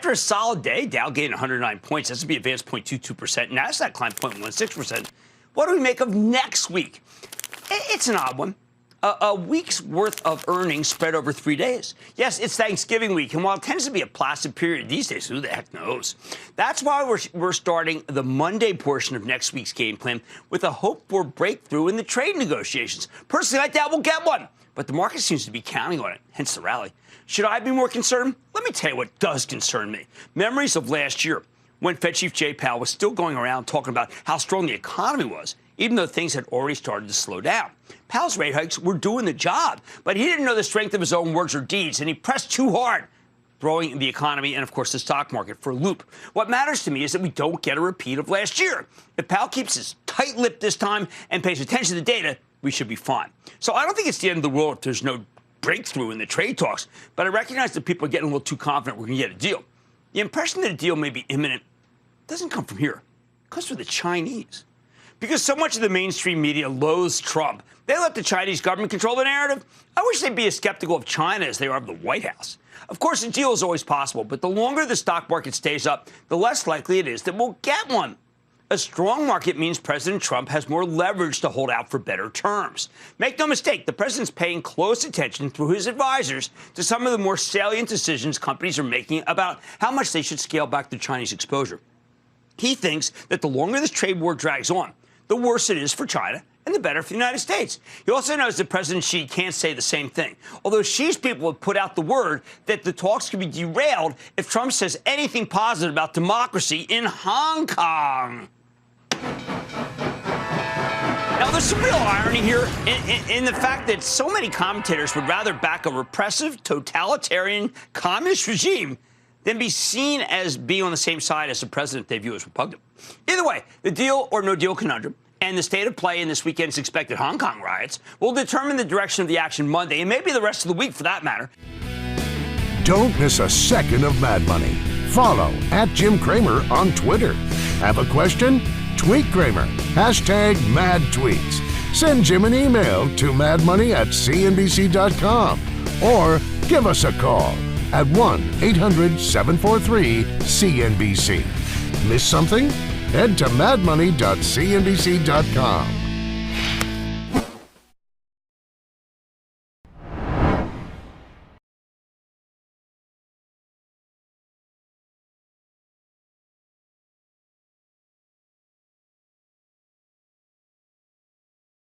after a solid day, Dow gained 109 points. S&P advanced 0.22%. NASDAQ climbed 0.16%. What do we make of next week? It's an odd one. A week's worth of earnings spread over 3 days. Yes, it's Thanksgiving week, and while it tends to be a placid period these days, who the heck knows? That's why we're starting the Monday portion of next week's game plan with a hope for breakthrough in the trade negotiations. Personally, I doubt we'll get one, but the market seems to be counting on it, hence the rally. Should I be more concerned? Let me tell you what does concern me. Memories of last year, when Fed Chief Jay Powell was still going around talking about how strong the economy was, even though things had already started to slow down. Powell's rate hikes were doing the job, but he didn't know the strength of his own words or deeds, and he pressed too hard, throwing the economy and, of course, the stock market for a loop. What matters to me is that we don't get a repeat of last year. If Powell keeps his tight-lipped this time and pays attention to the data, we should be fine. So I don't think it's the end of the world if there's no breakthrough in the trade talks, but I recognize that people are getting a little too confident we're going to get a deal. The impression that a deal may be imminent doesn't come from here. It comes from the Chinese. Because so much of the mainstream media loathes Trump, they let the Chinese government control the narrative. I wish they'd be as skeptical of China as they are of the White House. Of course, a deal is always possible, but the longer the stock market stays up, the less likely it is that we'll get one. A strong market means President Trump has more leverage to hold out for better terms. Make no mistake, the president's paying close attention through his advisors to some of the more salient decisions companies are making about how much they should scale back their Chinese exposure. He thinks that the longer this trade war drags on, the worse it is for China and the better for the United States. He also knows that President Xi can't say the same thing, although Xi's people have put out the word that the talks could be derailed if Trump says anything positive about democracy in Hong Kong. Now, there's some real irony here in the fact that so many commentators would rather back a repressive, totalitarian, communist regime than be seen as being on the same side as the president they view as repugnant. Either way, the deal or no deal conundrum and the state of play in this weekend's expected Hong Kong riots will determine the direction of the action Monday and maybe the rest of the week for that matter. Don't miss a second of Mad Money. Follow @Jim Cramer on Twitter. Have a question? Tweet Cramer. #MadTweets. Send Jim an email to madmoney@cnbc.com or give us a call at 1-800-743-CNBC. Miss something? Head to madmoney.cnbc.com.